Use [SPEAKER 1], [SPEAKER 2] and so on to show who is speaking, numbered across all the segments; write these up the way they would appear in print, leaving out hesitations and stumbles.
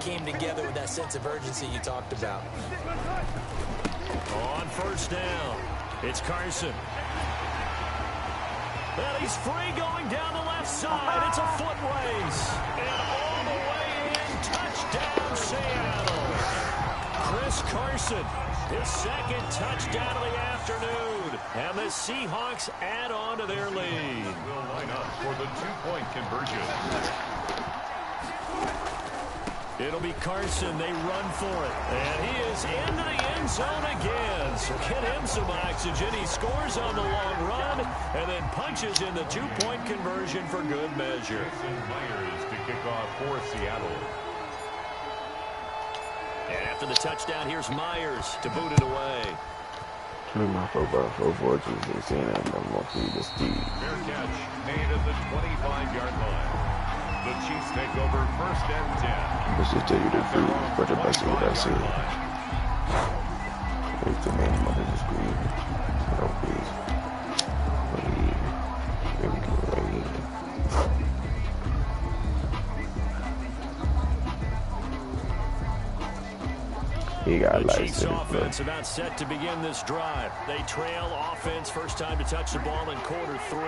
[SPEAKER 1] came together with that sense of urgency you talked about.
[SPEAKER 2] On first down, it's Carson. Well, he's free going down the left side. It's a foot race. And all the way in, touchdown Seattle. Chris Carson, his second touchdown of the afternoon. And the Seahawks add on to their lead.
[SPEAKER 3] Will line up for the two-point conversion.
[SPEAKER 2] It'll be Carson. They run for it. And he is into the end zone again. So get him some oxygen. He scores on the long run and then punches in the two-point conversion for good measure.
[SPEAKER 3] Myers to kick off for Seattle.
[SPEAKER 2] And after the touchdown, here's Myers to boot it away.
[SPEAKER 4] My football, 4-4, 16, and I'm going to feed the Steve.
[SPEAKER 3] Fair catch made at the 25-yard line. The Chiefs take over first and 10.
[SPEAKER 4] Let's just tell you the truth, but the best of what I said. It's the name under the screen. So please. Here we go, right here. He got
[SPEAKER 2] the
[SPEAKER 4] lights
[SPEAKER 2] Chiefs
[SPEAKER 4] in
[SPEAKER 2] offense about set to begin this drive. They trail offense first time to touch the ball in quarter 3,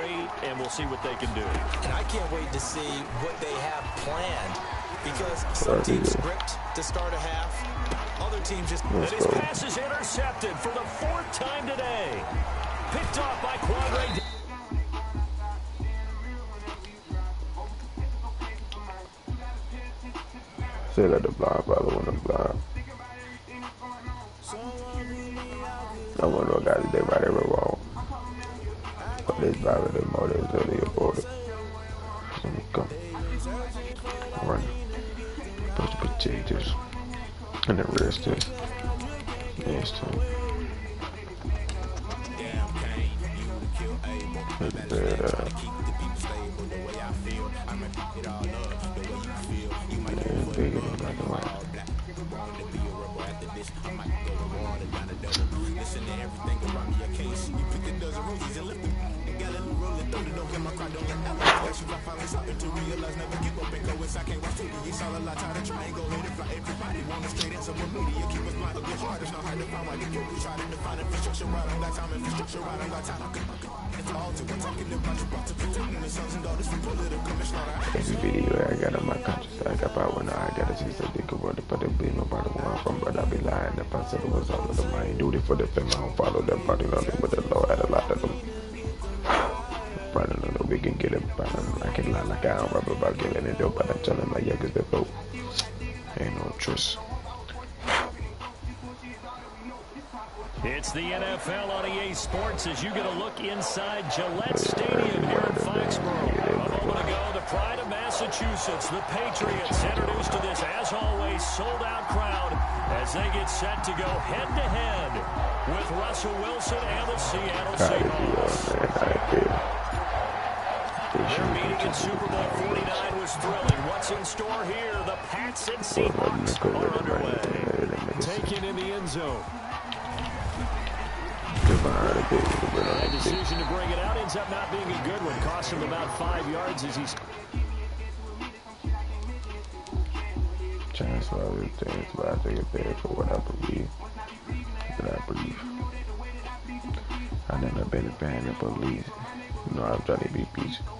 [SPEAKER 2] and we'll see what they can do.
[SPEAKER 1] And I can't wait to see what they have planned, because some teams script to start a half, other teams just...
[SPEAKER 2] And his pass is intercepted for the 4th time today. Picked off by Quadre.
[SPEAKER 4] Still got the blind, brother, when I'm blind. I wonder what guys they right ever wrong. But this driver, the motor is really important. Let me go. Run. Push the potatoes. And the rest is. Yes, too. Bigger than black and white. Listen to everything around me, a case. You pick a dozen roses and lift them. And got a little rolling, throw it, don't get my cry, don't get out. That's what I finally started to realize. Never give up and go inside, can't watch TV. It's all a lot, tired of trying, go ahead and fly. Everybody want to straight answer with media. Keep us blind, a good heart, it's not hard to find. Why you really try to define infrastructure right? I don't got time, infrastructure right, I don't got time. It's all to one talking about you, about to protecting the sons and daughters from political slaughter. Every video I got on my conscience, I got power now. I got a sister, they could work, but there be nobody want from, but I be lying. The pastor was all of the mind, duty for the family. I don't follow them, body nothing, but the Lord had a lot of them. Running on the we can get it, but I can lie like I don't rub about giving it dope, but I'm telling my youngest the vote. Ain't no trust.
[SPEAKER 2] It's the NFL on EA Sports as you get a look inside Gillette Stadium here in Foxborough. A moment ago, the pride of Massachusetts, the Patriots, introduced to this, as always, sold-out crowd as they get set to go head-to-head with Russell Wilson and the Seattle Seahawks. Their meeting in Super Bowl 49 was thrilling. What's in store here? The Pats and Seahawks are underway. Taken in the end zone. The decision to bring it out ends up not being a good one. Cost him about 5 yards as he's...
[SPEAKER 4] Chance for other things, but I take it there for what I believe. I've never been a fan of police. You know, I'm trying to be peaceful.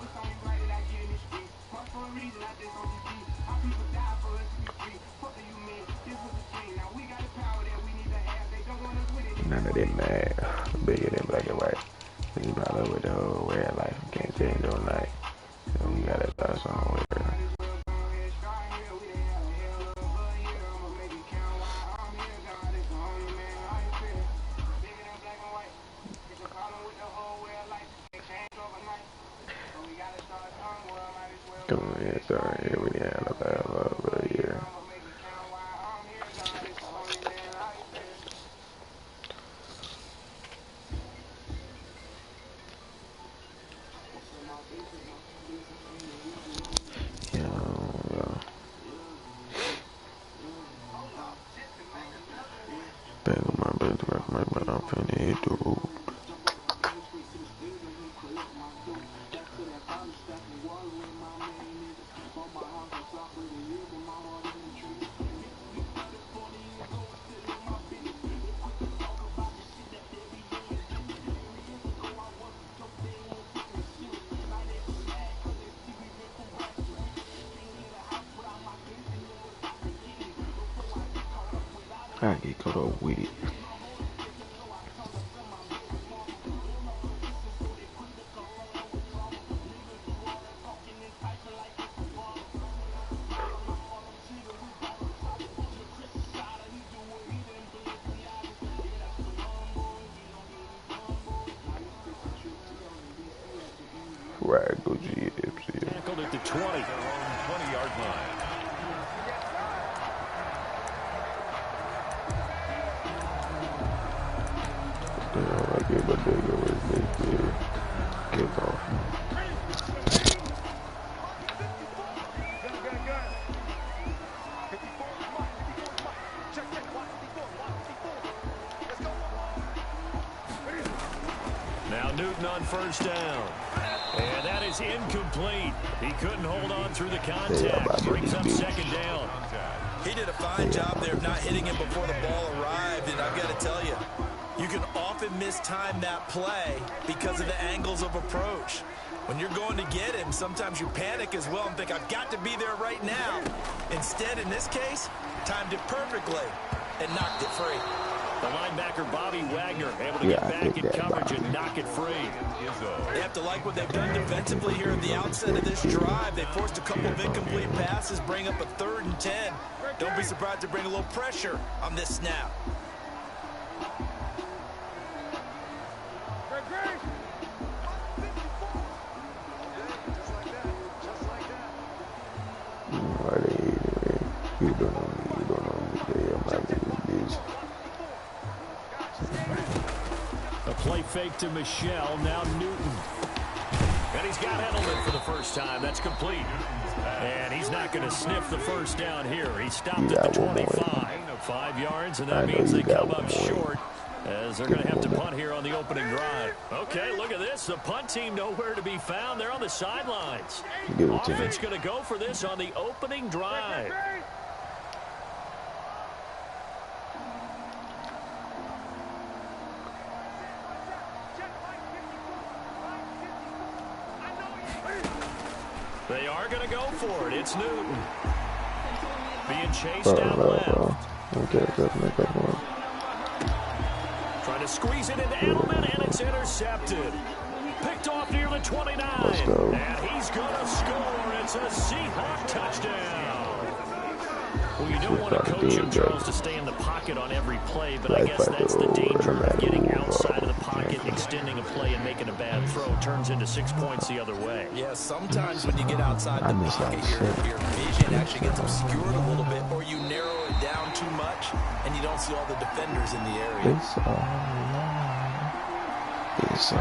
[SPEAKER 4] None of them mad, bigger than black and white. It's about over the whole way of life. You can't change your life. So you gotta start somewhere. Come on, yeah, sorry, here we are, Alabama over here. Back on my bed, but I'm finna hit the roof.
[SPEAKER 5] I get caught up with it. Right, go GFC.
[SPEAKER 2] Tackled at the 20.
[SPEAKER 3] Their own 20-yard line.
[SPEAKER 5] I gave a big over kickoff.
[SPEAKER 2] Now Newton on first down. And that is incomplete. He couldn't hold on through the contact. Brings up second down.
[SPEAKER 1] He did a fine job there of not hitting him before the ball arrived, and I've got to tell you, you can often mistime that play because of the angles of approach. When you're going to get him, sometimes you panic as well and think, I've got to be there right now. Instead, in this case, timed it perfectly and knocked it free.
[SPEAKER 2] The linebacker, Bobby Wagner, able to get back in coverage and knock it free.
[SPEAKER 1] They have to like what they've done defensively here at the outset of this drive. They forced a couple of incomplete passes, bring up a 3rd and 10. Don't be surprised to bring a little pressure on this snap.
[SPEAKER 5] You don't know me, I'm not in this.
[SPEAKER 2] A play fake to Michelle, now Newton. And he's got Edelman for the first time. That's complete. And he's not going to sniff the first down here. He stopped at the 25. 5 yards, and that means they come up short as they're going to have to punt here on the opening drive. Okay, look at this. The punt team nowhere to be found. They're on the sidelines. Offense going to go for this on the opening drive. They are going to go for it. It's Newton. Being chased out left. Trying to squeeze it into Edelman, and it's intercepted. Picked off near the 29. And he's going to score. It's a Seahawk touchdown. Well, you don't want to coach him, Charles, to stay in the pocket on every play, but I guess that's the danger of getting outside of the pocket, extending a play, and making a bad throw. Turns into 6 points the other way.
[SPEAKER 1] Yeah, sometimes when you get outside the pocket, your vision actually gets obscured a little bit, or you narrow it down too much, and you don't see all the defenders in the area.
[SPEAKER 5] It's all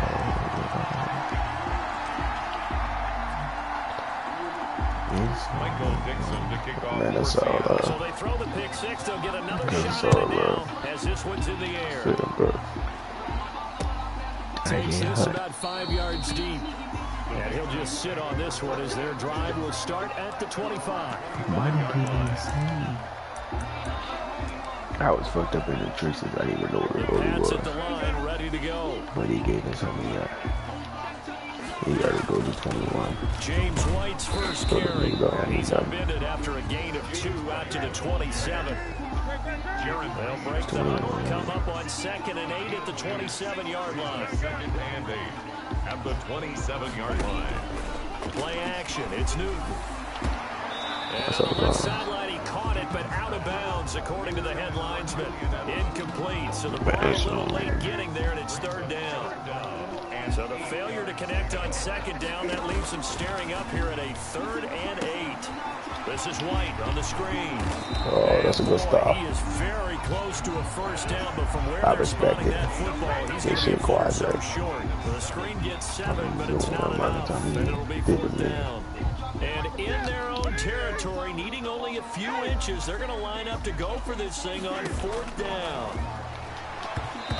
[SPEAKER 3] Michael Dixon to kick off.
[SPEAKER 5] Man, that's all
[SPEAKER 2] So they throw the pick six. They'll get another shot at it now as this one's in the air. Takes this about 5 yards deep. And he'll just sit on this one as their drive will start at the 25.
[SPEAKER 5] I was fucked up in the traces. I didn't even know what it was.
[SPEAKER 2] At the line, ready to go.
[SPEAKER 5] But he gave us something that he got to go to 21.
[SPEAKER 2] James White's first carry. He's upended after a gain of 2 out to the 27. They'll break the huddle, come up on 2nd and 8 at the 27-yard line.
[SPEAKER 3] 2nd and 8 at the 27-yard line.
[SPEAKER 2] Play action. It's Newton. And on the left sideline, he caught it, but out of bounds, according to the head linesman. Incomplete. So the ball a little late getting there, and it's 3rd down. So the failure to connect on 2nd down, that leaves him staring up here at a 3rd and 8. This is White on the screen.
[SPEAKER 5] Oh, that's a good stop.
[SPEAKER 2] He is very close to a first down, but from where they're spotting that football, he's going to be 4 steps short. The screen gets 7, but it's not enough, and it'll be 4th down. And in their own territory, needing only a few inches, they're going to line up to go for this thing on 4th down.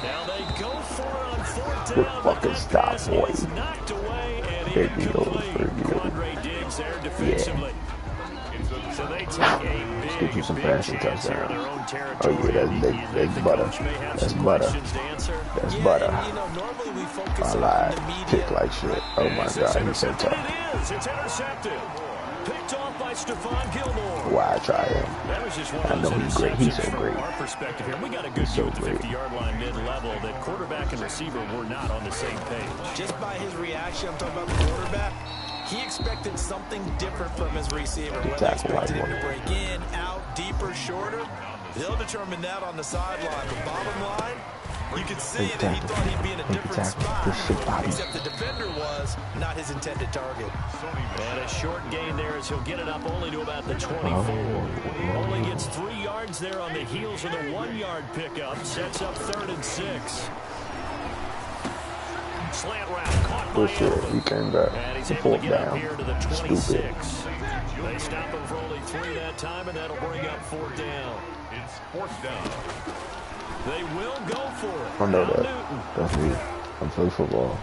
[SPEAKER 2] Now they go for it on 4th down, but that pass is knocked away and incomplete. Quandre Diggs there defensively. So they take a big chance here in their own territory.
[SPEAKER 5] That's butter. That's butter. That's butter. I lied. Kick like shit. Oh my God, he's so tough.
[SPEAKER 2] It's intercepted. picked off by Stephon Gilmore.
[SPEAKER 5] Why I try him?
[SPEAKER 2] That was just one of
[SPEAKER 5] I know
[SPEAKER 2] those
[SPEAKER 5] he's great. He's so
[SPEAKER 2] interceptions
[SPEAKER 5] great.
[SPEAKER 2] from our perspective here. We got a good view at the 50-yard line mid-level that quarterback and receiver were not on the same page.
[SPEAKER 1] Just by his reaction, I'm talking about the quarterback, he expected something different from his receiver. Whether he expected him to break in, out, deeper, shorter, they'll determine that on the sideline. But bottom line, you could see that he thought he'd be in a different spot, except the defender was not his intended target.
[SPEAKER 2] And a short gain there as he'll get it up only to about the 24. Only gets 3 yards there on the heels of the 1-yard pickup. Sets up 3rd and 6. Slant route caught by Evans.
[SPEAKER 5] He came back.
[SPEAKER 2] And he's
[SPEAKER 5] The
[SPEAKER 2] able to
[SPEAKER 5] fourth
[SPEAKER 2] get up
[SPEAKER 5] down.
[SPEAKER 2] here to the 26. They stop him for only 3 that time, and that'll bring up 4th down.
[SPEAKER 3] It's 4th down.
[SPEAKER 2] They will go for it.
[SPEAKER 5] I know
[SPEAKER 2] Now
[SPEAKER 5] that.
[SPEAKER 2] Newton.
[SPEAKER 5] That's me. I play football.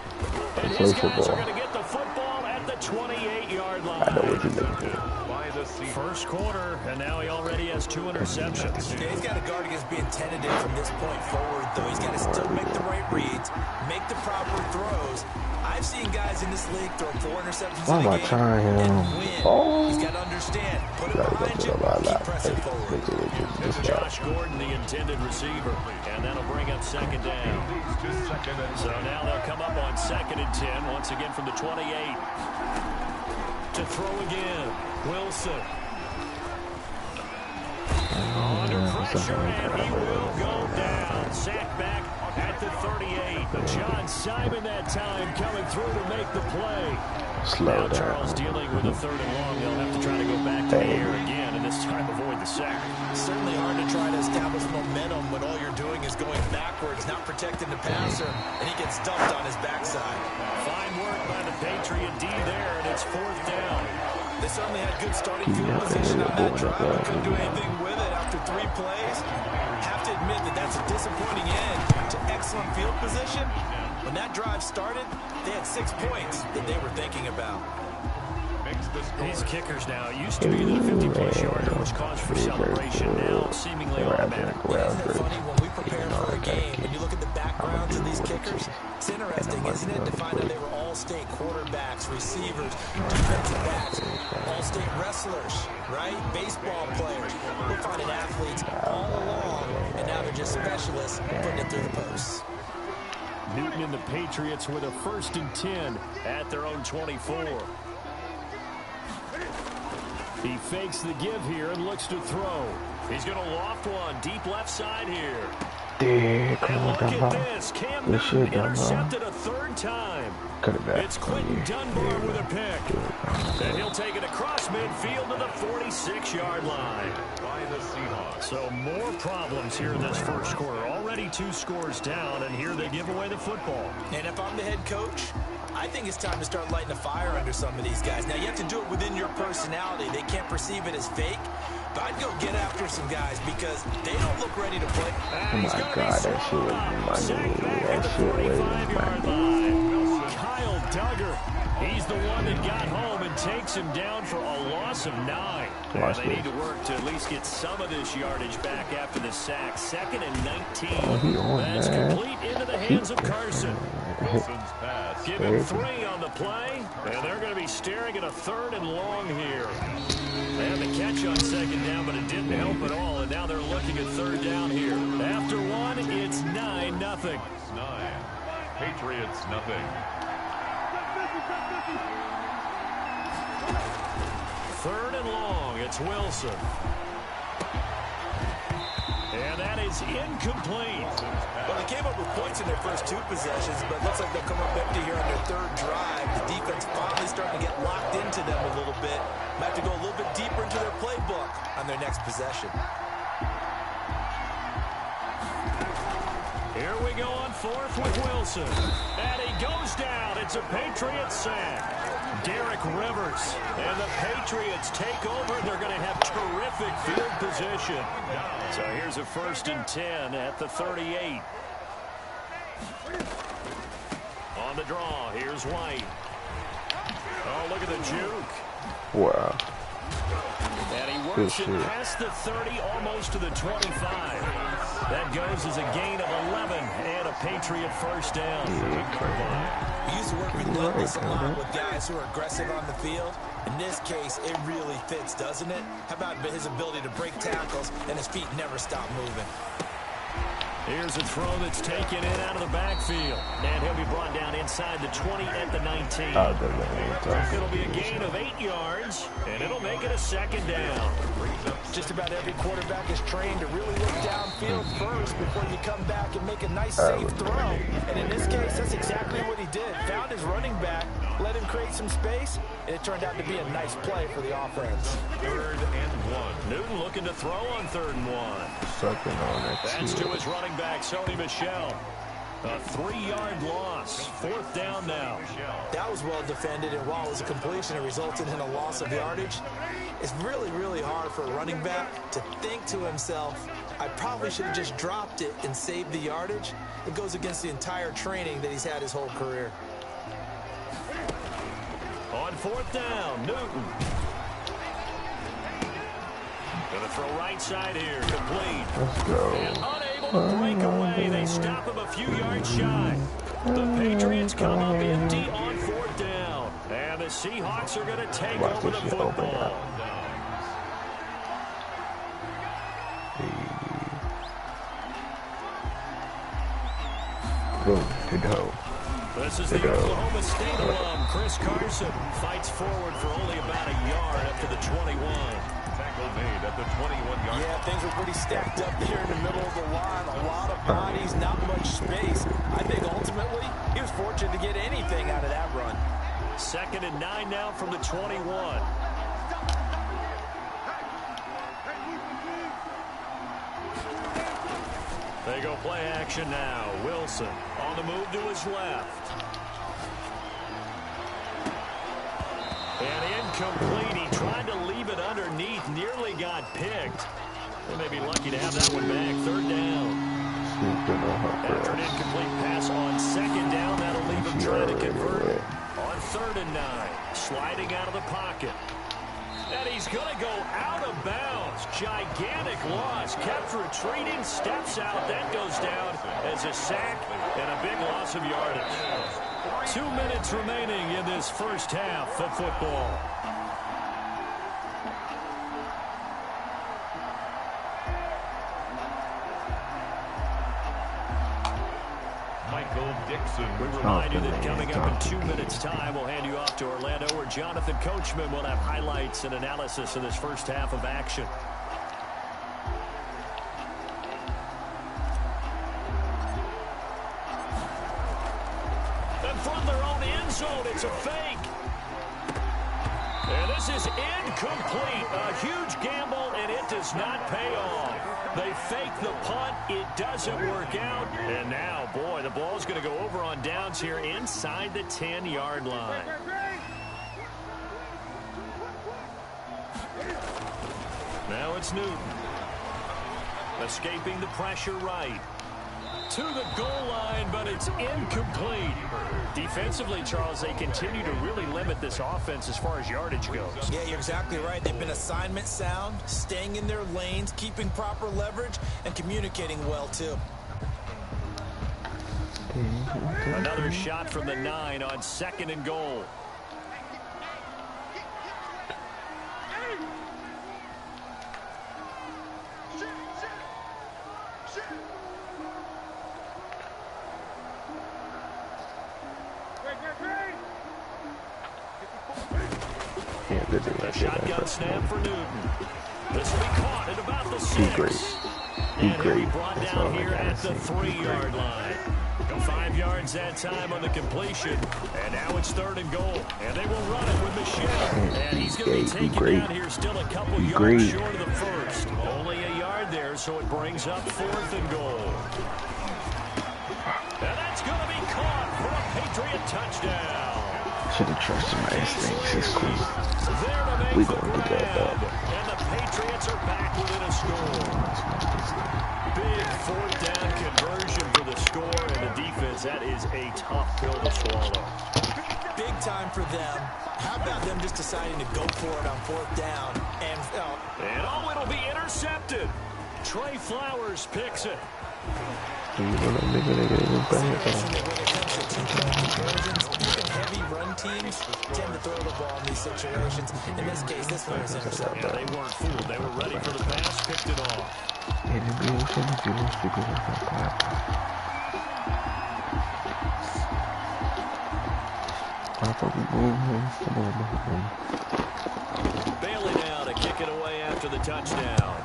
[SPEAKER 5] I
[SPEAKER 2] And
[SPEAKER 5] play
[SPEAKER 2] his guys are
[SPEAKER 5] football.
[SPEAKER 2] going to get the football at the 28-yard line.
[SPEAKER 5] I know what you're looking for.
[SPEAKER 3] By the seat.
[SPEAKER 2] First quarter, and now he already has 2 interceptions.
[SPEAKER 1] Yeah, he's got to guard against being tentative from this point forward, though. He's got to still make the right reads, make the proper throws. I've seen guys in this league throw 4 interceptions
[SPEAKER 5] Why
[SPEAKER 1] in
[SPEAKER 5] am
[SPEAKER 1] a
[SPEAKER 5] I
[SPEAKER 1] game
[SPEAKER 5] trying
[SPEAKER 1] and
[SPEAKER 5] him?
[SPEAKER 1] win.
[SPEAKER 5] Oh.
[SPEAKER 1] He's got to understand. Put it behind you, keep pressing forward.
[SPEAKER 2] Here's Josh Gordon, the intended receiver, and that'll bring up 2nd down. So now they'll come up on 2nd and 10, once again from the 28. To throw again, Wilson. Under pressure, and he will go down. Sacked back at the 38. But John Simon that time coming through to make the play.
[SPEAKER 5] Slow
[SPEAKER 2] Now Charles
[SPEAKER 5] down.
[SPEAKER 2] dealing with a 3rd and long. They'll have to try to go back to the air again, and this time avoid the sack.
[SPEAKER 1] Certainly hard to try to establish momentum when all you're doing is going backwards, not protecting the passer, and he gets dumped on his backside.
[SPEAKER 2] Fine work by the Patriot D there, and it's 4th down.
[SPEAKER 1] They certainly had good starting field position on that drive, but couldn't do anything with it after 3 plays. Have to admit that that's a disappointing end to excellent field position. When that drive started, they had 6 points that they were thinking about.
[SPEAKER 2] These kickers now, it used to be that a 50-plus yarder was cause for celebration, now seemingly automatic.
[SPEAKER 1] Isn't it funny when we prepare for a game, when you look at the backgrounds of these kickers, it's interesting, isn't it, to find out they were all-state quarterbacks, receivers, defensive backs, all-state wrestlers, right? Baseball players. We're finding athletes all along, and now they're just specialists putting it through the posts.
[SPEAKER 2] Newton and the Patriots with a 1st and 10 at their own 24. He fakes the give here and looks to throw. He's going to loft one deep left side here.
[SPEAKER 5] Dude, come
[SPEAKER 2] And
[SPEAKER 5] on,
[SPEAKER 2] look
[SPEAKER 5] come
[SPEAKER 2] at
[SPEAKER 5] on.
[SPEAKER 2] this. Cam
[SPEAKER 5] This
[SPEAKER 2] Newton
[SPEAKER 5] shit done,
[SPEAKER 2] intercepted a 3rd time.
[SPEAKER 5] Cut it back.
[SPEAKER 2] It's Quentin Dunbar with a pick. And he'll take it across midfield to the 46-yard line.
[SPEAKER 3] By the Seahawks.
[SPEAKER 2] So more problems here in this first quarter. Already 2 scores down, and here they give away the football.
[SPEAKER 1] And if I'm the head coach, I think it's time to start lighting a fire under some of these guys. Now, you have to do it within your personality. They can't perceive it as fake. But I'd go get after some guys because they don't look ready to play.
[SPEAKER 5] Oh my God, that shit was money. That shit was money.
[SPEAKER 2] Kyle Duggar, he's the one that got home and takes him down for a loss of 9.
[SPEAKER 5] Watch
[SPEAKER 2] They
[SPEAKER 5] this.
[SPEAKER 2] need to work to at least get some of this yardage back after the sack. 2nd and 19.
[SPEAKER 5] Oh, he on
[SPEAKER 2] That's
[SPEAKER 5] that.
[SPEAKER 2] complete into the hands of Carson.
[SPEAKER 3] Wilson's pass.
[SPEAKER 2] Give him 3 on the play, and they're going to be staring at a 3rd and long here. They had the catch on 2nd down, but it didn't help at all, and now they're looking at 3rd down here. After 1, it's 9-0.
[SPEAKER 3] 9. Patriots, nothing.
[SPEAKER 2] 3rd and long, it's Wilson. And that is incomplete.
[SPEAKER 1] Well, they came up with points in their first 2 possessions, but it looks like they'll come up empty here on their 3rd drive. The defense finally starting to get locked into them a little bit. Might have to go a little bit deeper into their playbook on their next possession.
[SPEAKER 2] Here we go on 4th with Wilson. And he goes down. It's a Patriots sack. Derek Rivers. And the Patriots take over. They're going to have terrific field position. So here's a 1st and 10 at the 38. On the draw, here's White. Oh, look at the juke.
[SPEAKER 5] Wow.
[SPEAKER 2] And he works it past the 30, almost to the 25. That goes as a gain of 11 and a Patriot 1st down.
[SPEAKER 1] We used to work relentless a lot with guys who are aggressive on the field. In this case, it really fits, doesn't it? How about his ability to break tackles and his feet never stop moving?
[SPEAKER 2] Here's a throw that's taken in out of the backfield. And he'll be brought down inside the 20 at the 19. It'll be a gain of 8 yards, and it'll make it a second down.
[SPEAKER 1] Just about every quarterback is trained to really look downfield first before you come back and make a nice, safe throw. And in this case, that's exactly what he did. Found his running back, let him create some space, and it turned out to be a nice play for the offense.
[SPEAKER 3] 3rd and 1.
[SPEAKER 2] Newton looking to throw on 3rd and 1.
[SPEAKER 5] Sucking on that.
[SPEAKER 2] That's to his running back, Sony Michel. A 3-yard loss. 4th down now.
[SPEAKER 1] That was well defended, and while it was a completion, it resulted in a loss of yardage. It's really, really hard for a running back to think to himself, I probably should have just dropped it and saved the yardage. It goes against the entire training that he's had his whole career.
[SPEAKER 2] On 4th down, Newton. Gonna throw right side here, complete.
[SPEAKER 5] Let's go.
[SPEAKER 2] And unable to break away. They stop him a few yards shy. The Patriots come up empty on 4th down. And the Seahawks are gonna take over the football.
[SPEAKER 5] Boom, to go.
[SPEAKER 2] This is the Oklahoma State alum, Chris Carson. Fights forward for only about a yard up to the 21.
[SPEAKER 3] Tackle made at the 21-yard.
[SPEAKER 1] Yeah, things were pretty stacked up there in the middle of the line. A lot of bodies, not much space. I think ultimately he was fortunate to get anything out of that run.
[SPEAKER 2] 2nd and 9 now from the 21. They go play action now. Wilson on the move to his left. And incomplete. He tried to leave it underneath. Nearly got picked. They may be lucky to have that one back. 3rd down. After an incomplete pass on 2nd down, that'll leave him trying to convert on 3rd and 9. Sliding out of the pocket. And he's going to go out of bounds. Gigantic loss. Kept retreating, steps out. That goes down as a sack and a big loss of yardage. 2 minutes remaining in this first half of football.
[SPEAKER 3] We
[SPEAKER 2] remind you that coming up in 2 minutes' time, we'll hand you off to Orlando, where Jonathan Coachman will have highlights and analysis of this first half of action. And from their own end zone, it's a fake. And this is incomplete. A huge gamble, and it does not pay off. They fake the punt. It doesn't work out. And now, boy, the ball's going to go over on downs here inside the 10-yard line. Now it's Newton. Escaping the pressure right. To the goal line, but it's incomplete. Defensively, Charles, they continue to really limit this offense as far as yardage goes.
[SPEAKER 1] Yeah, you're exactly right. They've been assignment sound, staying in their lanes, keeping proper leverage, and communicating well, too.
[SPEAKER 2] Another shot from the 9 on 2nd and goal. The shotgun snap for Newton. This will be caught at about the 6. And he'll be brought down here at the 3-yard line. 5 yards that time on the completion. And now it's 3rd and goal. And they will run it with Michel. And he's going to be taken down here still a couple yards short of the first. Only a yard there, so it brings up 4th and goal. And that's going to be caught for a Patriot touchdown.
[SPEAKER 5] Should have trusted my instincts. It's cool. We gonna get that up.
[SPEAKER 2] And the Patriots are back within a score. Big 4th down conversion for the score, and the defense, that is a tough pill to swallow.
[SPEAKER 1] Big time for them. How about them just deciding to go for it on 4th down? And
[SPEAKER 2] it'll be intercepted. Trey Flowers picks it.
[SPEAKER 5] Una nigga that get even better.
[SPEAKER 1] When it comes to two-point conversions, even heavy run teams tend to throw the ball in these situations. In this case, this one was intercepted.
[SPEAKER 2] Yeah, they weren't fooled. They were ready for the pass, picked it off. Bailey now to kick it away after the touchdown.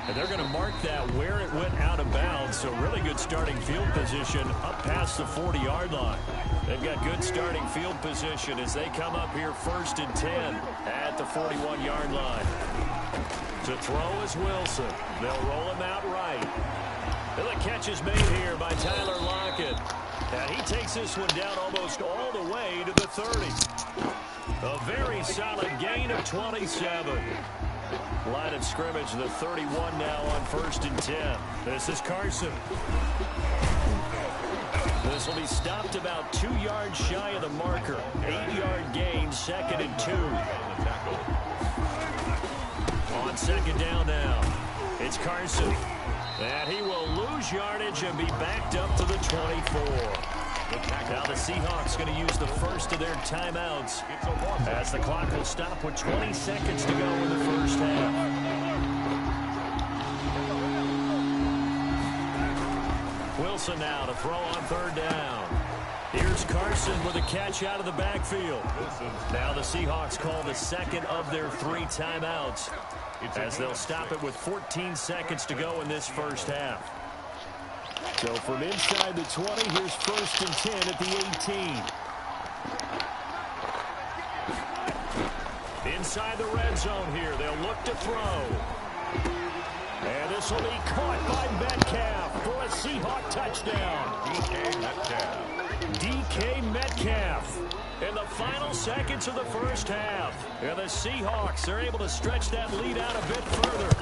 [SPEAKER 2] And they're going to mark that where it went out of bounds, so really good starting field position up past the 40-yard line. They've got good starting field position as they come up here 1st and 10 at the 41-yard line. To throw is Wilson. They'll roll him out right. And the catch is made here by Tyler Lockett. And he takes this one down almost all the way to the 30. A very solid gain of 27. Line of scrimmage, the 31 now on 1st and 10. This is Carson. This will be stopped about 2 yards shy of the marker. 8-yard gain, 2nd and 2. On 2nd down now, it's Carson. And he will lose yardage and be backed up to the 24. Now the Seahawks going to use the first of their timeouts as the clock will stop with 20 seconds to go in the first half. Wilson now to throw on 3rd down. Here's Carson with a catch out of the backfield. Now the Seahawks call the 2nd of their 3 timeouts as they'll stop it with 14 seconds to go in this first half. So from inside the 20, here's 1st and 10 at the 18. Inside the red zone here, they'll look to throw. And this will be caught by Metcalf for a Seahawk touchdown. DK Metcalf in the final seconds of the first half. And the Seahawks are able to stretch that lead out a bit further.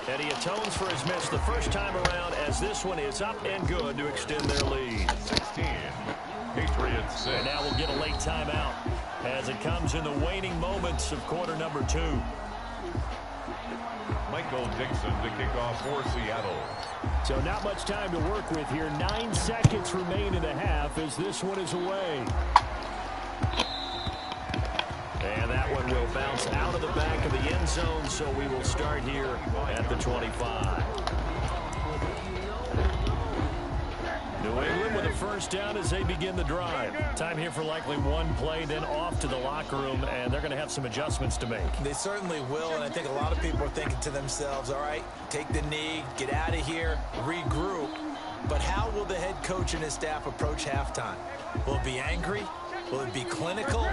[SPEAKER 2] And he atones for his miss the first time around as this one is up and good to extend their lead.
[SPEAKER 3] 16, Patriots 6.
[SPEAKER 2] And now we'll get a late timeout as it comes in the waning moments of quarter number 2.
[SPEAKER 3] Michael Dixon to kick off for Seattle.
[SPEAKER 2] So not much time to work with here. 9 seconds remain in the half as this one is away. And that one will bounce out of the back of the end zone, so we will start here at the 25. New England with a first down as they begin the drive. Time here for likely one play, then off to the locker room, and they're going to have some adjustments to make.
[SPEAKER 1] They certainly will, and I think a lot of people are thinking to themselves, all right, take the knee, get out of here, regroup. But how will the head coach and his staff approach halftime? Will it be angry? Will it be clinical?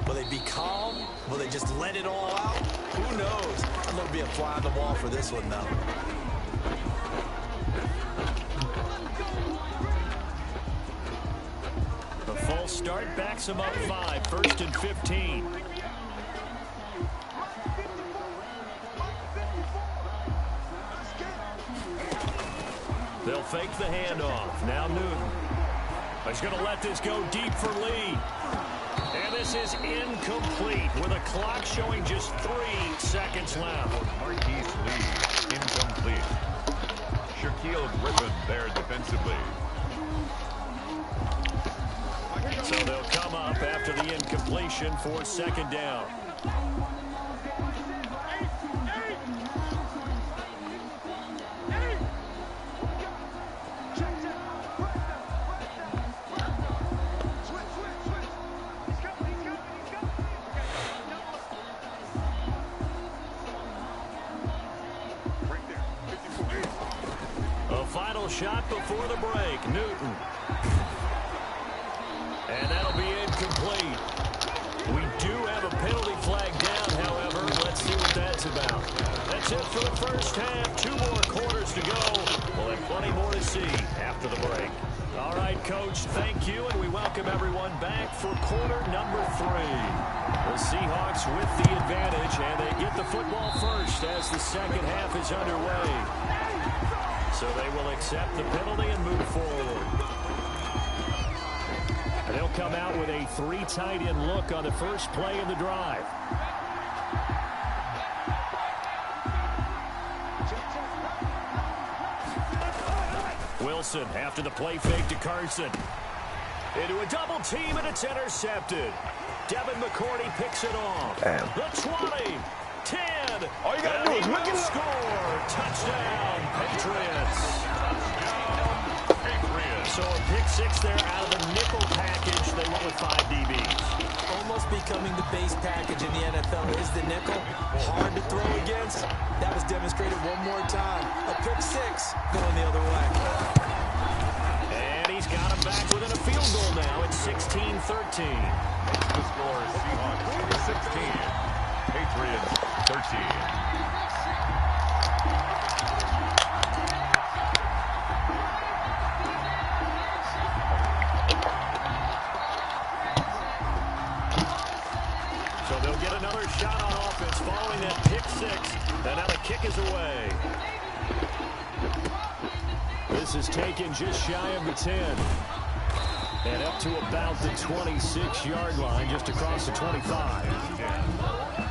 [SPEAKER 1] Will they be calm? Will they just let it all out? Who knows? I'm going to be a fly on the wall for this one, though.
[SPEAKER 2] The false start backs him up 5, 1st and 15. They'll fake the handoff. Now Newton. He's going to let this go deep for Lee. And this is incomplete with a clock showing just 3 seconds left.
[SPEAKER 3] Marquise Lee, incomplete. Shaquille Griffin there defensively.
[SPEAKER 2] So they'll come up after the incompletion for 2nd down. Shot before the break. Newton. And that'll be incomplete. We do have a penalty flag down, however. Let's see what that's about. That's it for the first half. 2 more quarters to go. We'll have plenty more to see after the break. All right, Coach, thank you, and we welcome everyone back for quarter number 3. The Seahawks with the advantage, and they get the football first as the second half is underway. So they will accept the penalty and move forward. And they'll come out with a 3 tight end look on the first play of the drive. Wilson after the play fake to Carson. Into a double team, and it's intercepted. Devin McCourty picks it off.
[SPEAKER 5] Damn.
[SPEAKER 2] The 20, 10.
[SPEAKER 5] All you got to do is look at it.
[SPEAKER 2] Score. Touchdown, Patriots. So a pick six there out of the nickel package. They went with 5 DBs.
[SPEAKER 1] Almost becoming the base package in the NFL is the nickel. Hard to throw against. That was demonstrated one more time. A pick six going the other way.
[SPEAKER 2] And he's got him back within a field goal now. It's 16-13.
[SPEAKER 3] The score is Seahawks 16, Patriots 13.
[SPEAKER 2] So they'll get another shot on offense following that pick six. And now the kick is away. This is taken just shy of the 10. And up to about the 26-yard line, just across the 25.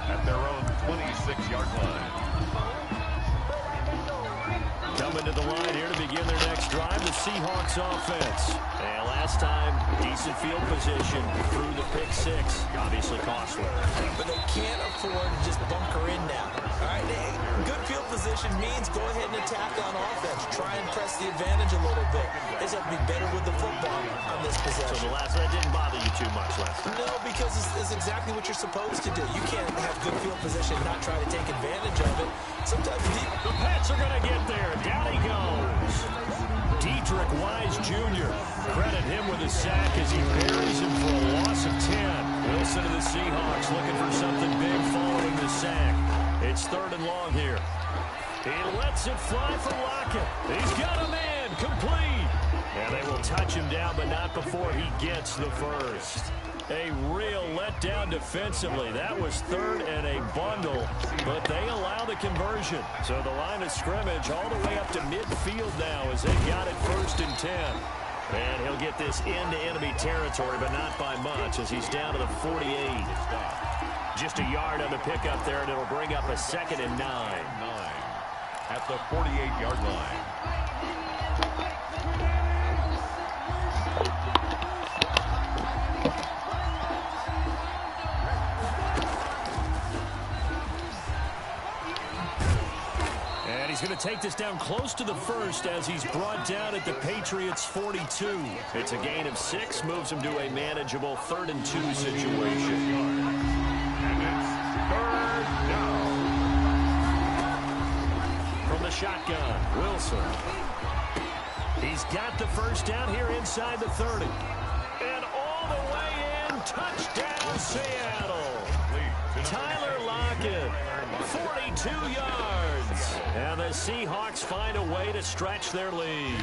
[SPEAKER 3] At their own 26-yard line.
[SPEAKER 2] Coming to the line here to begin their next drive, the Seahawks offense. And last time, decent field position through the pick six. Obviously costly.
[SPEAKER 1] But they can't afford to just bunker in now. All right, good field position means go ahead and attack on offense. Try and press the advantage a little bit. They just have to be better with the football on this possession.
[SPEAKER 2] So that didn't bother you too much last time?
[SPEAKER 1] No, because it's exactly what you're supposed to do. You can't have good field position and not try to take advantage of it. Sometimes
[SPEAKER 2] the Pats are going to get there. Down he goes. Dietrich Wise Jr. Credit him with a sack as he buries him for a loss of 10. Wilson of the Seahawks looking for something big following the sack. It's 3rd and long here. He lets it fly for Lockett. He's got a man complete. And they will touch him down, but not before he gets the first. A real letdown defensively. That was 3rd and a bundle, but they allow the conversion. So the line of scrimmage all the way up to midfield now as they got it 1st and 10. And he'll get this into enemy territory, but not by much as he's down to the 48. Just a yard on the pickup there, and it'll bring up a 2nd and 9.
[SPEAKER 3] At the 48-yard line.
[SPEAKER 2] And he's going to take this down close to the 1st as he's brought down at the Patriots' 42. It's a gain of 6, moves him to a manageable 3rd and 2 situation.
[SPEAKER 3] And it's 3rd down.
[SPEAKER 2] From the shotgun, Wilson. He's got the first down here inside the 30. And all the way in, touchdown Seattle. Tyler Lockett, 42 yards. And the Seahawks find a way to stretch their lead.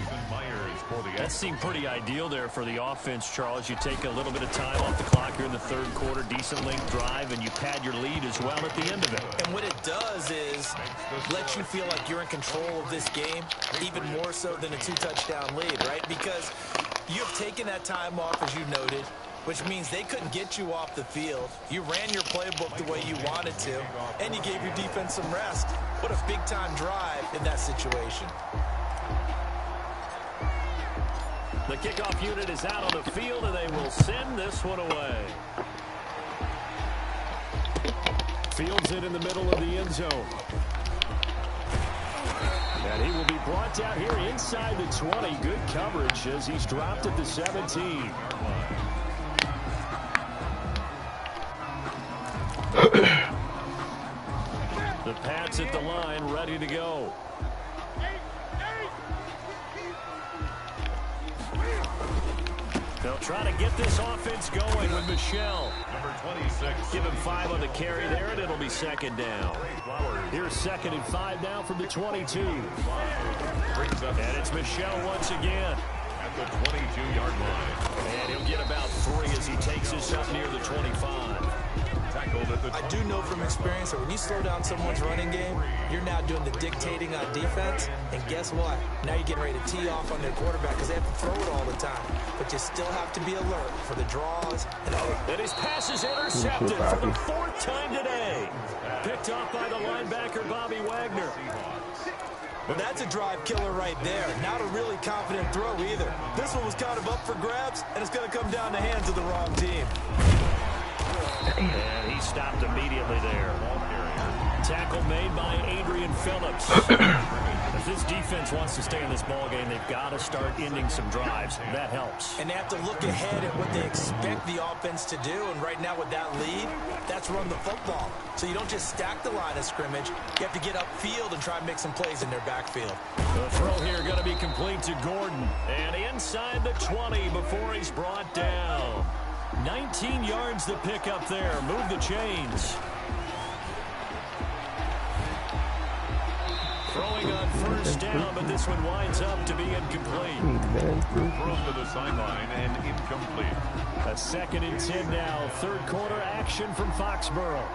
[SPEAKER 2] That seemed pretty ideal there for the offense, Charles. You take a little bit of time off the clock here in the 3rd quarter, decent length drive, and you pad your lead as well at the end of it.
[SPEAKER 1] And what it does is let you feel like you're in control of this game, even more so than a 2-touchdown lead, right? Because you've taken that time off, as you noted, which means they couldn't get you off the field. You ran your playbook the way you wanted to, and you gave your defense some rest. What a big-time drive in that situation.
[SPEAKER 2] The kickoff unit is out on the field, and they will send this one away. Fields it in the middle of the end zone. And he will be brought down here inside the 20. Good coverage as he's dropped at the 17. The Pats at the line, ready to go. They'll try to get this offense going with Michelle.
[SPEAKER 3] Number 26.
[SPEAKER 2] Give him 5 on the carry there, and it'll be 2nd down. Here's 2nd and 5 now from the 22. And it's Michelle once again.
[SPEAKER 3] At the 22-yard line.
[SPEAKER 2] And he'll get about 3 as he takes this up near the 25.
[SPEAKER 3] tackled at the...
[SPEAKER 1] I do know from experience that when you slow down someone's running game, you're now doing the dictating on defense. And guess what? Now you're getting ready to tee off on their quarterback because they have to throw it all the time. But you still have to be alert for the draws and other.
[SPEAKER 2] And his pass is intercepted for the 4th time today. Picked off by the linebacker, Bobby Wagner.
[SPEAKER 1] Well, that's a drive killer right there. Not a really confident throw either. This one was kind of up for grabs, and it's going to come down the hands of the wrong team.
[SPEAKER 2] And he stopped immediately there. Tackle made by Adrian Phillips. If this defense wants to stay in this ballgame, they've got to start ending some drives. That helps.
[SPEAKER 1] And they have to look ahead at what they expect the offense to do. And right now with that lead, that's run the football. So you don't just stack the line of scrimmage. You have to get upfield and try and make some plays in their backfield.
[SPEAKER 2] The throw here going to be complete to Gordon. And inside the 20 before he's brought down. 19 yards to pick up there. Move the chains. Throwing on first down, but this one winds up to be incomplete.
[SPEAKER 3] Thrown to the sideline and incomplete.
[SPEAKER 2] A 2nd and 10 now. 3rd quarter action from Foxborough.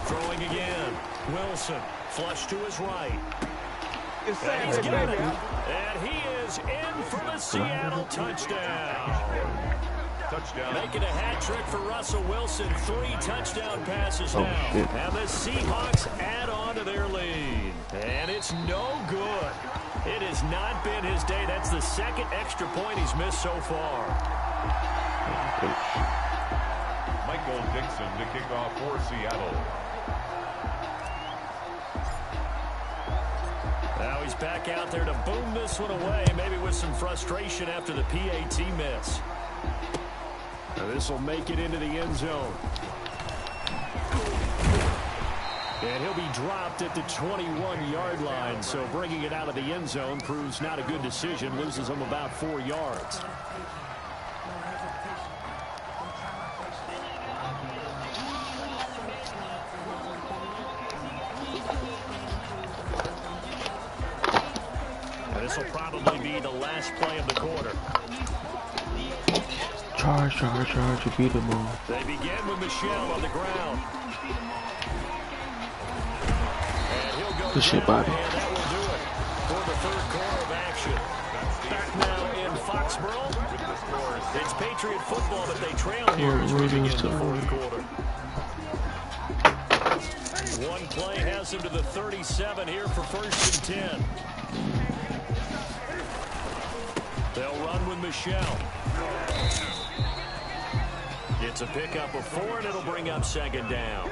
[SPEAKER 2] Throwing again. Wilson. Flush to his right. And he's got it. And he is in for the Seattle touchdown.
[SPEAKER 3] Touchdown.
[SPEAKER 2] Making a hat trick for Russell Wilson. 3 touchdown passes now. And the Seahawks add on to their lead. And it's no good. It has not been his day. That's the 2nd extra point he's missed so far.
[SPEAKER 3] Michael Dixon to kick off for Seattle.
[SPEAKER 2] Now he's back out there to boom this one away, maybe with some frustration after the PAT miss. This will make it into the end zone. And he'll be dropped at the 21-yard line, so bringing it out of the end zone proves not a good decision, loses him about 4 yards. And this will probably be the last play of the quarter.
[SPEAKER 5] Charge, you beat him all.
[SPEAKER 2] They begin with Michelle on the ground. And he'll go
[SPEAKER 5] Good shit, Bobby.
[SPEAKER 2] And that will do it for the 3rd quarter of action. Back now in Foxborough. It's Patriot football, but they trail here as we begin the 4th quarter. One play has him to the 37 here for 1st and 10. They'll run with Michelle. It's a pickup of 4, and it'll bring up 2nd down.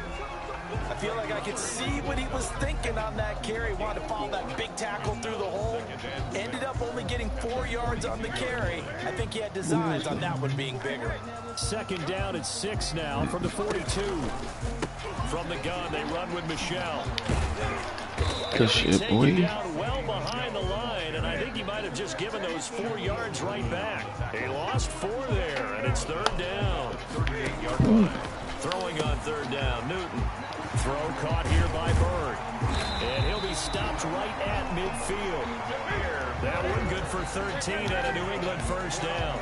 [SPEAKER 1] I feel like I could see what he was thinking on that carry. Wanted to follow that big tackle through the hole. Ended up only getting 4 yards on the carry. I think he had designs on that one being bigger.
[SPEAKER 2] 2nd down at 6 now from the 42. From the gun, they run with Michelle.
[SPEAKER 5] Good shit, boy.
[SPEAKER 2] Down well behind the line, and I think he might have just given those 4 yards right back. He lost 4 there, and it's 3rd down. 38-yard line. Throwing on 3rd down, Newton. Throw caught here by Bird. And he'll be stopped right at midfield. That one good for 13 and a New England 1st down.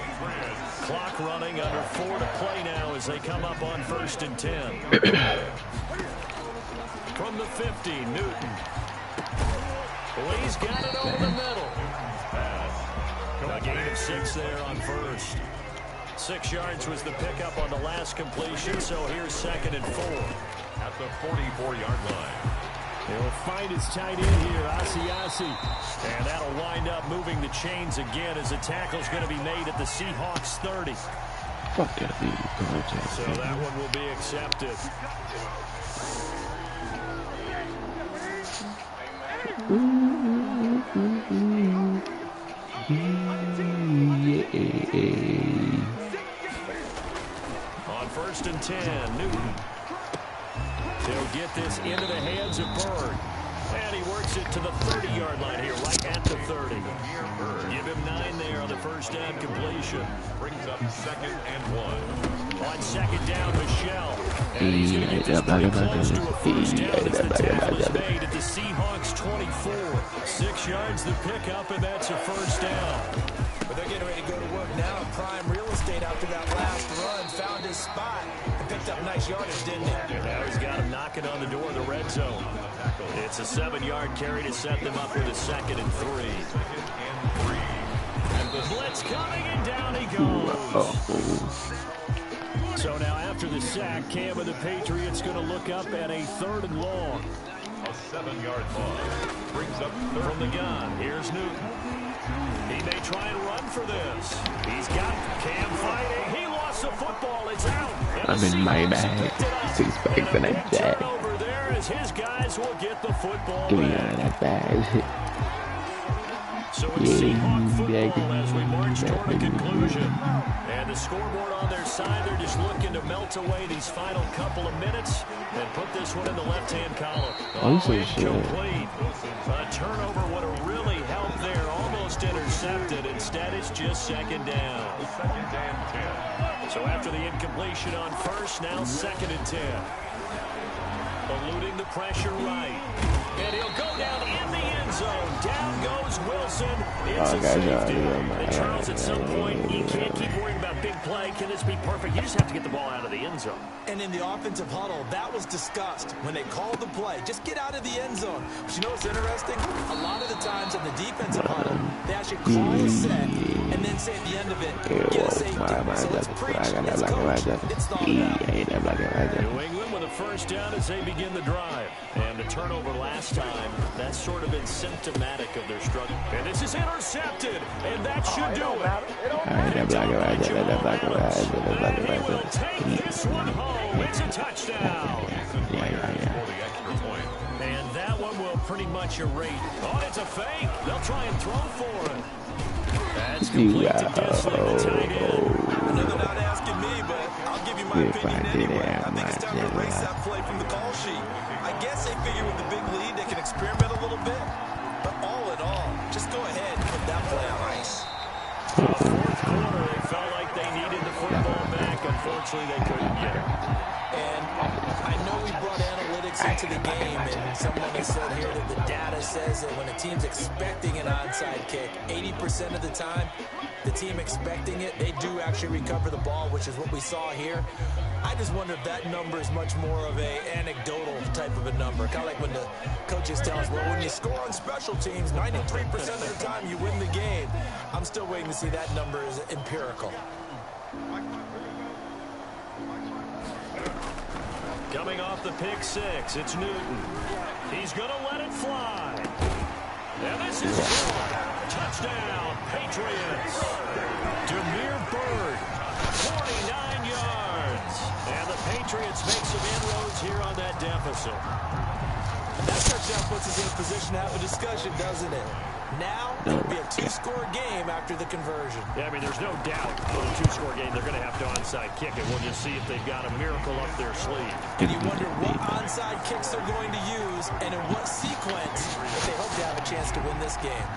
[SPEAKER 2] Clock running, under 4 to play now as they come up on 1st and 10. From the 50, Newton. Lee's got it over the middle. A gain of 6 there on 1st. 6 yards was the pickup on the last completion, so here's 2nd and 4.
[SPEAKER 3] At the 44-yard line.
[SPEAKER 2] He'll find his tight end here, Asiasi. And that'll wind up moving the chains again as the tackle's going to be made at the Seahawks 30.
[SPEAKER 5] Fuck that dude.
[SPEAKER 2] So that one will be accepted. On 1st and 10, Newton. He'll get this into the hands of Bird. And he works it to the 30-yard line here, right at the 30. Give him 9 there on the 1st down completion.
[SPEAKER 3] Brings up 2nd and 1.
[SPEAKER 2] On 2nd down, Michelle. And he's going to get this pretty close to a 1st down as the tackle is made at the Seahawks 24. 6 yards the pickup, and that's a 1st down.
[SPEAKER 1] They're getting ready to go to work now in prime real estate after that last run. Found his spot and picked up nice yardage, didn't he?
[SPEAKER 2] Now he's got him knocking on the door of the red zone. It's a 7-yard carry to set them up with a 2nd and 3. And the blitz coming, and down he goes. So now after the sack, Cam of the Patriots going to look up at a 3rd and long.
[SPEAKER 3] A 7-yard loss brings up 3rd.
[SPEAKER 2] From the gun, here's Newton. He may try and run for this. He's got Cam fighting. He lost the football. It's out.
[SPEAKER 5] I'm in my bag. 6 bags in that bag.
[SPEAKER 2] Over there as his guys will get the football.
[SPEAKER 5] Give me out of that bag.
[SPEAKER 2] So it's Seahawk football as we march toward a conclusion. And the scoreboard on their side, they're just looking to melt away these final couple of minutes and put this one in the left-hand column. Incomplete. A turnover would have really helped there. Almost intercepted. Instead, it's just 2nd down.
[SPEAKER 3] 2nd and 10.
[SPEAKER 2] So after the incompletion on 1st, now 2nd and 10. Eluding the pressure right. And he'll go down in the end zone. Down goes Wilson. It's a safety. And Charles, at some point, you can't keep worrying about big play. Can this be perfect? You just have to get the ball out of the end zone.
[SPEAKER 1] And in the offensive huddle, that was discussed when they called the play. Just get out of the end zone. But you know what's interesting? A lot of the times in the defensive huddle, they actually call a set and then say at the end of it, get a safety. So let's preach, let's coach, it's thought about.
[SPEAKER 2] New England with a 1st down as they begin the drive. And the turnover last time, that's sort of been symptomatic of their struggle. And this is intercepted, and that should do it. He will take this one home. It's a touchdown. And that one will pretty much erase. Oh, it's a fake. They'll try and throw for it. That's complete to Disley, the tight end.
[SPEAKER 1] I know they're not asking me, but I'll give you my opinion anyway. I think it's time to erase that play from the call sheet. I guess they figure with the big lead they can experiment a little bit. But all in all, just go ahead and put that play on ice.
[SPEAKER 2] 4th quarter, they felt like they needed the football back. Unfortunately, they couldn't get it.
[SPEAKER 1] And I know we brought analytics into the game, and someone has said here that the data says that when a team's expecting an onside kick, 80% of the time, the team expecting it, they do actually recover the ball, which is what we saw here. I just wonder if that number is much more of a anecdotal type of a number. Kind of like when the coaches tell us, well, when you score on special teams, 93% of the time you win the game. I'm still waiting to see that number is empirical.
[SPEAKER 2] Coming off the pick 6, it's Newton. He's going to let it fly. And this is touchdown, Patriots. Demir Bird, 49 yards. And the Patriots make some inroads here on that deficit.
[SPEAKER 1] That touchdown puts us in a position to have a discussion, doesn't it? Now, it'll be a 2-score game after the conversion.
[SPEAKER 2] Yeah, I mean, there's no doubt with a 2-score game, they're going to have to onside kick it. We'll just see if they've got a miracle up their sleeve.
[SPEAKER 1] And you wonder what onside kicks they're going to use and in what sequence if they hope to have a chance to win this game.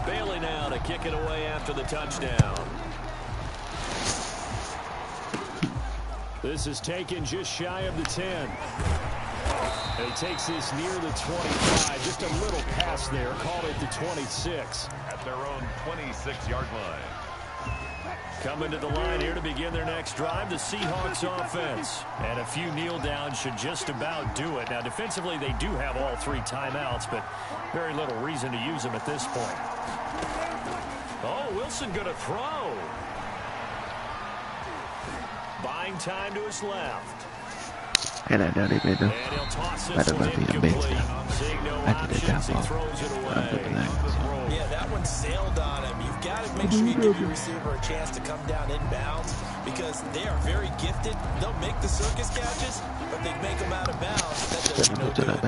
[SPEAKER 2] Bailey now to kick it away after the touchdown. This is taken just shy of the 10. And he takes this near the 25. Just a little pass there. Called it the 26.
[SPEAKER 3] At their own 26-yard line.
[SPEAKER 2] Coming to the line here to begin their next drive, the Seahawks offense. And a few kneel downs should just about do it. Now, defensively, they do have all 3 timeouts, but very little reason to use them at this point. Oh, Wilson going to throw. Buying time to his left.
[SPEAKER 5] And I don't even know.
[SPEAKER 2] And he'll toss this
[SPEAKER 5] I don't know
[SPEAKER 2] one
[SPEAKER 5] if he
[SPEAKER 2] incomplete.
[SPEAKER 5] missed
[SPEAKER 2] Seeing no
[SPEAKER 5] I did a
[SPEAKER 2] options, he
[SPEAKER 5] jump
[SPEAKER 2] throws it
[SPEAKER 5] off.
[SPEAKER 2] away.
[SPEAKER 1] Yeah, that one sailed on him. You've got to make sure you give your receiver a chance to come down inbounds because they are very gifted. They'll make the circus catches, but they make them out of bounds. That does no good.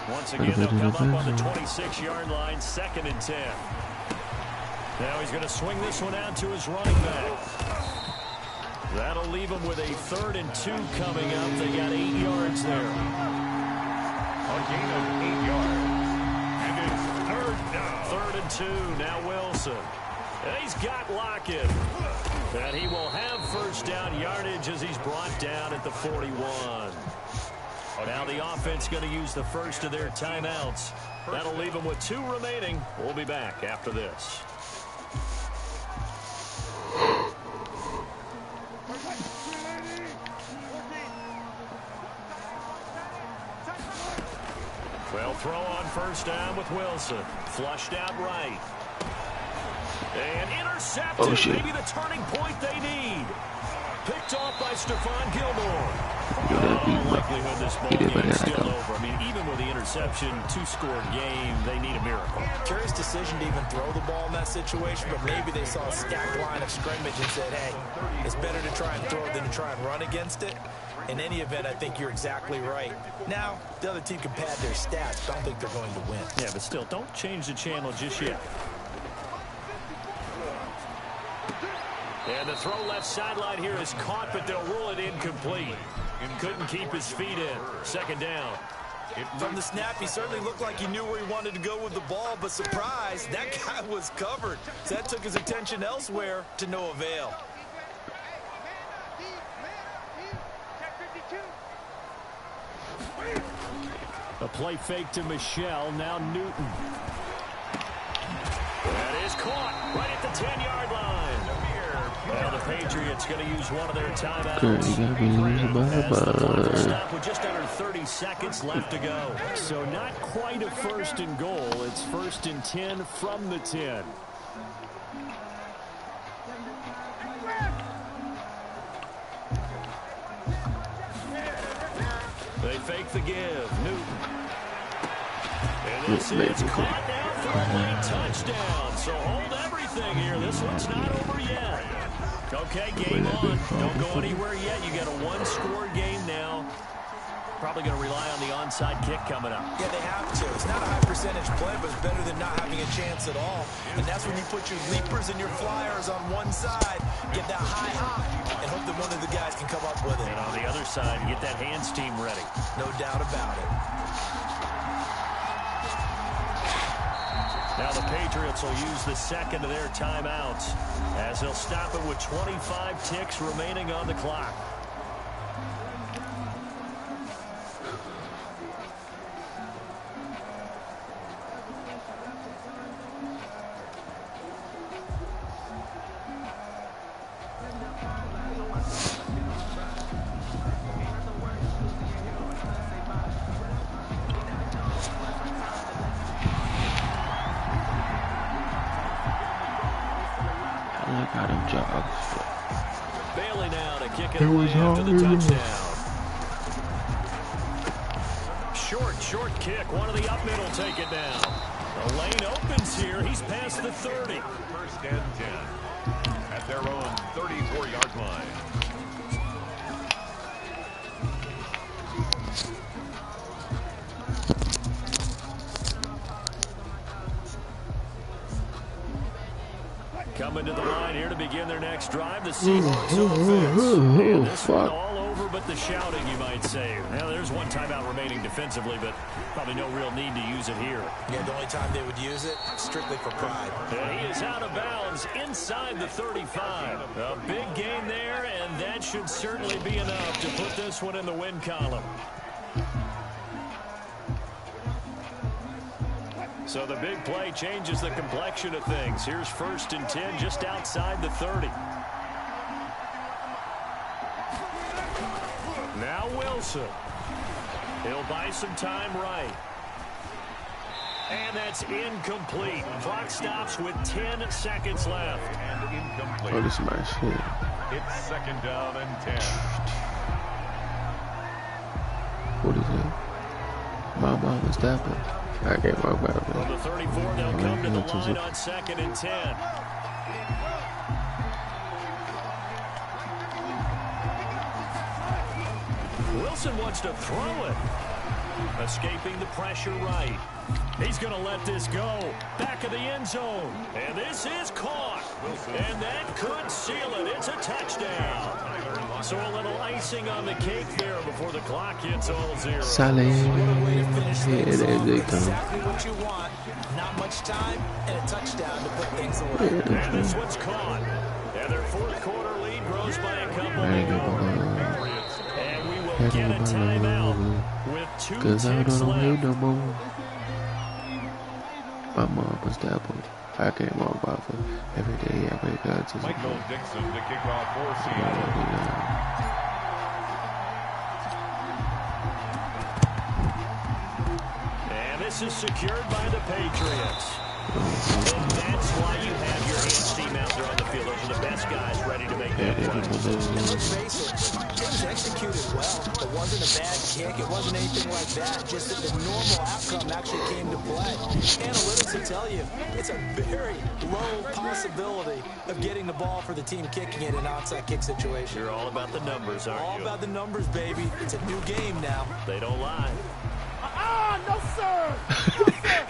[SPEAKER 2] Once again, they'll come up on the 26-yard line, 2nd and 10. Now he's going to swing this one out to his running back. That'll leave him with a 3rd and 2 coming up. They got 8 yards there.
[SPEAKER 3] A gain of 8 yards. And it's 3rd down.
[SPEAKER 2] 3rd and 2. Now Wilson. And he's got Lockett. And he will have first down yardage as he's brought down at the 41. Now the offense going to use the first of their timeouts. That'll leave them with 2 remaining. We'll be back after this. Well, throw on first down with Wilson. Flushed out right. And intercepted.
[SPEAKER 5] Oh, shit.
[SPEAKER 2] Maybe the turning point they need. Picked off by Stephon Gilmore. All likelihood this ball game is still over. I mean, even with the interception, 2-score game, they need a miracle.
[SPEAKER 1] Curious decision to even throw the ball in that situation, but maybe they saw a stacked line of scrimmage and said, hey, it's better to try and throw than to try and run against it. In any event, I think you're exactly right. Now, the other team can pad their stats, but I don't think they're going to win.
[SPEAKER 2] Yeah, but still, don't change the channel just yet. And the throw left sideline here is caught, but they'll rule it incomplete. Couldn't keep his feet in. Second down.
[SPEAKER 1] From the snap, he certainly looked like he knew where he wanted to go with the ball, but surprise, that guy was covered. So that took his attention elsewhere to no avail.
[SPEAKER 2] A play fake to Michelle, now Newton. That is caught right at the 10-yard line. Well, the Patriots going to use one of their timeouts. As the stop with just under 30 seconds left to go. So not quite a first and goal. It's first and 10 from the 10. They fake the give. Newton. And this is caught down for a late touchdown. So hold everything here. This one's not over yet. Okay, game on. Don't go anywhere yet. You got a 1-score game now. Probably going to rely on the onside kick coming up.
[SPEAKER 1] Yeah, they have to. It's not a high percentage play, but it's better than not having a chance at all. And that's when you put your leapers and your flyers on one side, get that high hop, and hope that one of the guys can come up with it.
[SPEAKER 2] And on the other side, get that hands team ready.
[SPEAKER 1] No doubt about it.
[SPEAKER 2] Now the Patriots will use the second of their timeouts as they'll stop it with 25 ticks remaining on the clock. Bailey now to kick it away after the touchdown. Short kick. One of the up middle take it down. The lane opens here. He's past the 30.
[SPEAKER 3] First and 10 at their own 34-yard line.
[SPEAKER 2] Coming to the line here to begin their next drive. The Seahawks offense. And this one all over but the shouting, you might say. Now, there's one timeout remaining defensively, but probably no real need to use it here.
[SPEAKER 1] Yeah, the only time they would use it, strictly for pride.
[SPEAKER 2] And he is out of bounds inside the 35. A big gain there, and that should certainly be enough to put this one in the win column. So the big play changes the complexion of things. Here's first and 10 just outside the 30. Now Wilson. He'll buy some time right. And that's incomplete. Clock stops with 10 seconds left.
[SPEAKER 3] And incomplete.
[SPEAKER 5] Oh, this is my shit.
[SPEAKER 3] It's second down and 10.
[SPEAKER 5] What is it? My mom is tapping. I get my bad.
[SPEAKER 2] From the 34, they'll come to the line on second and 10. Wilson wants to throw it. Escaping the pressure right. He's going to let this go. Back of the end zone. And this is caught. And that could seal it. It's a touchdown. So a little icing on the cake there before the clock hits all zero.
[SPEAKER 5] Saleh.
[SPEAKER 1] Yeah, exactly what you want. Not much time and a touchdown to put things away.
[SPEAKER 2] And this one's caught. And their fourth quarter lead grows by a couple more. And we will get a timeout with 2 ticks left.
[SPEAKER 5] No more. My mom was that boy. I came on by for every day I wake up to
[SPEAKER 3] Michael Dixon to kick off for Seattle.
[SPEAKER 2] This is secured by the Patriots. And that's why you have your hands team out there on the field. Those are the best guys ready to make that play.
[SPEAKER 1] And let's face it, it was executed well. It wasn't a bad kick. It wasn't anything like that. Just that the normal outcome actually came to play. Analytics will tell you it's a very low possibility of getting the ball for the team kicking it in an onside kick situation.
[SPEAKER 2] You're all about the numbers, aren't you?
[SPEAKER 1] All about the numbers, baby. It's a new game now.
[SPEAKER 2] They don't lie.
[SPEAKER 4] No, sir! No, sir!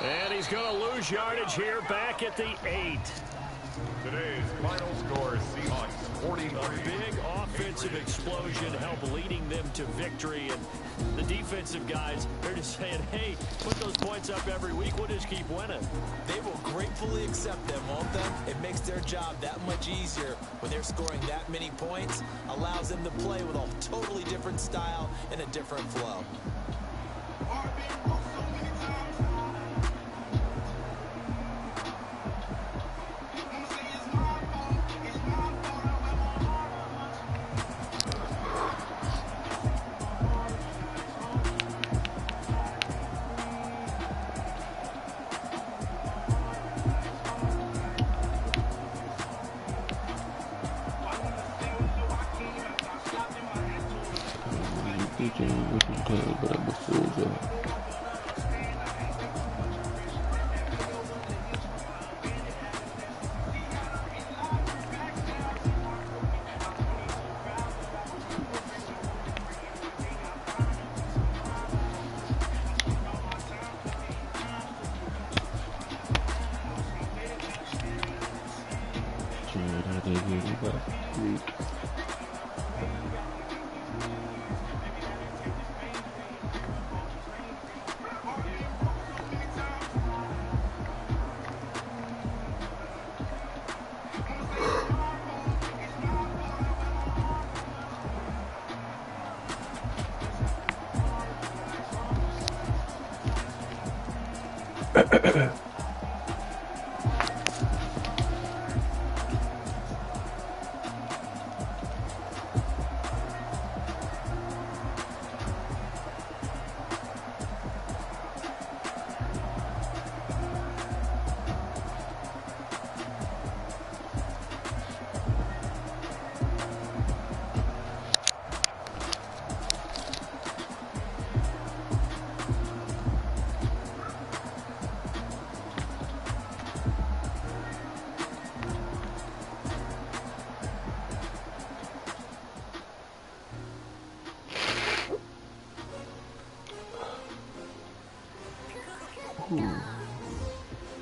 [SPEAKER 2] And he's going to lose yardage here back at the 8.
[SPEAKER 3] Today's final score, Seahawks 43.
[SPEAKER 2] A big offensive explosion helped leading them to victory. And the defensive guys, they're just saying, hey, put those points up every week. We'll just keep winning.
[SPEAKER 1] They will gratefully accept them, won't they? It makes their job that much easier when they're scoring that many points. Allows them to play with a totally different style and a different flow.
[SPEAKER 5] But I'm a fool, so.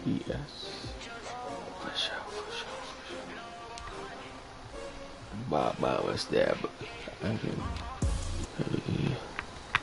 [SPEAKER 5] Yes. For sure. My mom was there, but I didn't.